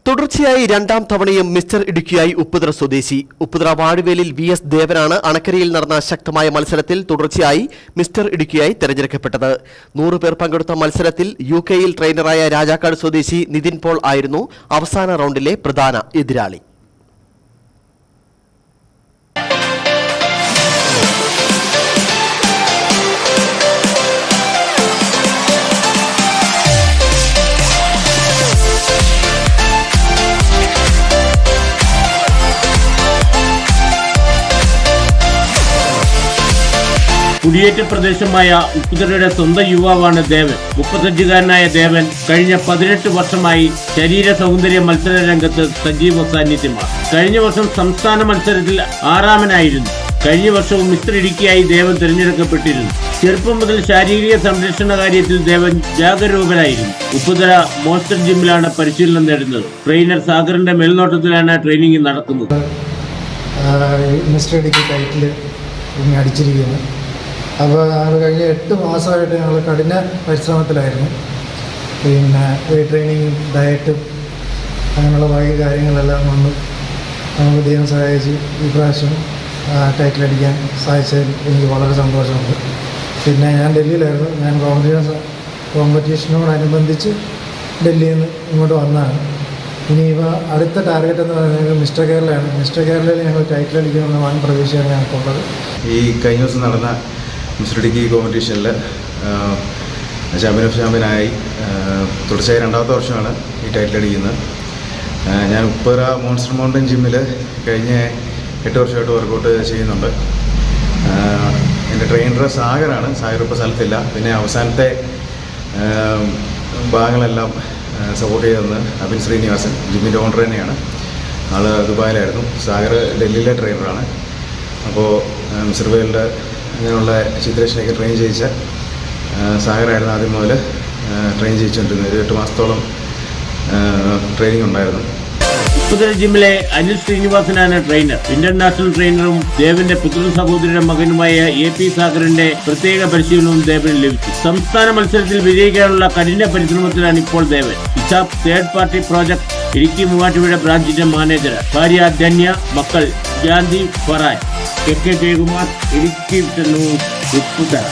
തുടർച്ചയായി രണ്ടാം തവണയും മിസ്റ്റർ ഇടുക്കിയായി ഉപ്പുതറ സ്വദേശി. ഉപ്പുതറ വാഴവേലിൽ VS ദേവനാണ് അണക്കരയിൽ നടന്ന ശക്തമായ മത്സരത്തിൽ തുടർച്ചയായി മിസ്റ്റർ ഇടുക്കിയായി തെരഞ്ഞെടുക്കപ്പെട്ടത്. 100 പേർ പങ്കെടുത്ത മത്സരത്തിൽ UK-യിൽ ട്രെയിനറായ രാജാക്കാട് സ്വദേശി നിതിൻ പോൾ ആയിരുന്നു അവസാന റൗണ്ടിലെ പ്രധാന എതിരാളി. കുടിയേറ്റ പ്രദേശമായ ഉപ്പുതറയുടെ സ്വന്തം യുവാവാണ് ദേവൻ. 35-കാരനായ ദേവൻ കഴിഞ്ഞ 18 വർഷമായി ശരീര സൗന്ദര്യ മത്സര രംഗത്ത് സജീവ സാന്നിധ്യമാണ്. കഴിഞ്ഞ വർഷം സംസ്ഥാന മത്സരത്തിൽ 6ാമനായിരുന്നു. കഴിഞ്ഞ വർഷവും മിസ്റ്റർ ഇടുക്കിയായി ദേവൻ തിരഞ്ഞെടുക്കപ്പെട്ടിരുന്നു. ചെറുപ്പം മുതൽ ശാരീരിക സംരക്ഷണ കാര്യത്തിൽ ദേവൻ ജാഗരൂകനായിരുന്നു. ഉപ്പുതറ മോൺസ്റ്റർ ജിമ്മിലാണ് പരിശീലനം നേടുന്നത്. ട്രെയിനർ സാഗറിന്റെ മേൽനോട്ടത്തിലാണ് ട്രെയിനിങ് നടത്തുന്നത്. മിസ്റ്റർ ഇടുക്കി ടൈറ്റിൽ അടിച്ചിരിക്കുകയാണ്. അപ്പോൾ ഞങ്ങൾ കഴിഞ്ഞ 8 മാസമായിട്ട് ഞങ്ങൾ കഠിന പരിശ്രമത്തിലായിരുന്നു. വെയ്റ്റ് ട്രെയിനിങ്ങും ഡയറ്റും അങ്ങനെയുള്ള ബാക്കി കാര്യങ്ങളെല്ലാം കൊണ്ട് നമുക്ക് ദൈവം സഹായിച്ച് ഈ പ്രാവശ്യം ടൈറ്റിലടിക്കാൻ സാധിച്ചതിൽ എനിക്ക് വളരെ സന്തോഷമുണ്ട്. പിന്നെ ഞാൻ ഡൽഹിയിലായിരുന്നു. ഞാൻ കോമ്പറ്റീഷനോടനുബന്ധിച്ച് ഡൽഹിയിൽ നിന്ന് ഇങ്ങോട്ട് വന്നതാണ്. ഇനിയിപ്പോൾ അടുത്ത ടാർഗറ്റ് എന്ന് പറയുന്നത് മിസ്റ്റർ കേരളയാണ്. മിസ്റ്റർ കേരളയിൽ ഞങ്ങൾ ടൈറ്റിലടിക്കുമെന്ന വൻ പ്രതീക്ഷയാണ് ഞങ്ങൾക്കുള്ളത്. ഈ കഴിഞ്ഞ ദിവസം നടന്ന മിസ്റ്റർ ഇടുക്കി കോമ്പറ്റീഷനിൽ ചാമ്പ്യനായി തുടർച്ചയായി 2ാമത്തെ വർഷമാണ് ഈ ടൈറ്റിൽ അടിക്കുന്നത്. ഞാൻ ഉപ്പുതറ മോൺസ്റ്റർ മൗണ്ടൻ ജിമ്മിൽ കഴിഞ്ഞ 8 വർഷമായിട്ട് വർക്കൗട്ട് ചെയ്യുന്നുണ്ട്. എൻ്റെ ട്രെയിനർ സാഗറാണ്. സാഗർ ഇപ്പോൾ സ്ഥലത്തില്ല. പിന്നെ അവസാനത്തെ ഭാഗങ്ങളെല്ലാം സപ്പോർട്ട് ചെയ്തെന്ന് അബിൻ ശ്രീനിവാസൻ, ജിമ്മിൻ്റെ ഓണർ തന്നെയാണ്. ആൾ ദുബായിലായിരുന്നു. സാഗർ ഡൽഹിയിലെ ട്രെയിനറാണ്. അപ്പോൾ മിസ്റ്റർ വേൾഡ് അങ്ങനെയുള്ള ചിത്രേഷനൊക്കെ ട്രെയിൻ ചെയ്യിച്ച സാഗറായിരുന്നു ആദ്യം മുതൽ ട്രെയിൻ ചെയ്യിച്ചുകൊണ്ടിരുന്നത്. 8 മാസത്തോളം ട്രെയിനിങ് ഉണ്ടായിരുന്നു. ഉപ്പുതറ ജിമ്മിലെ അനിൽ ശ്രീനിവാസനാണ് ട്രെയിനർ. ഇന്റർനാഷണൽ ട്രെയിനറും ദേവന്റെ പിതൃ സഹോദരിയുടെ മകനുമായ AP സാഗറിന്റെ പ്രത്യേക പരിശീലനവും ദേവന് ലഭിച്ചു. സംസ്ഥാന മത്സരത്തിൽ വിജയിക്കാനുള്ള കഠിന പരിശ്രമത്തിലാണ് ഇപ്പോൾ ദേവൻ. ഇസാബ് third party project Idukki Muvattupuzha ബ്രാഞ്ചിന്റെ മാനേജർ. ഭാര്യ ധന്യ, മക്കൾ ജാന്തി, ഫറാൻ. KK Jayakumar, Idukki news, Upputhara.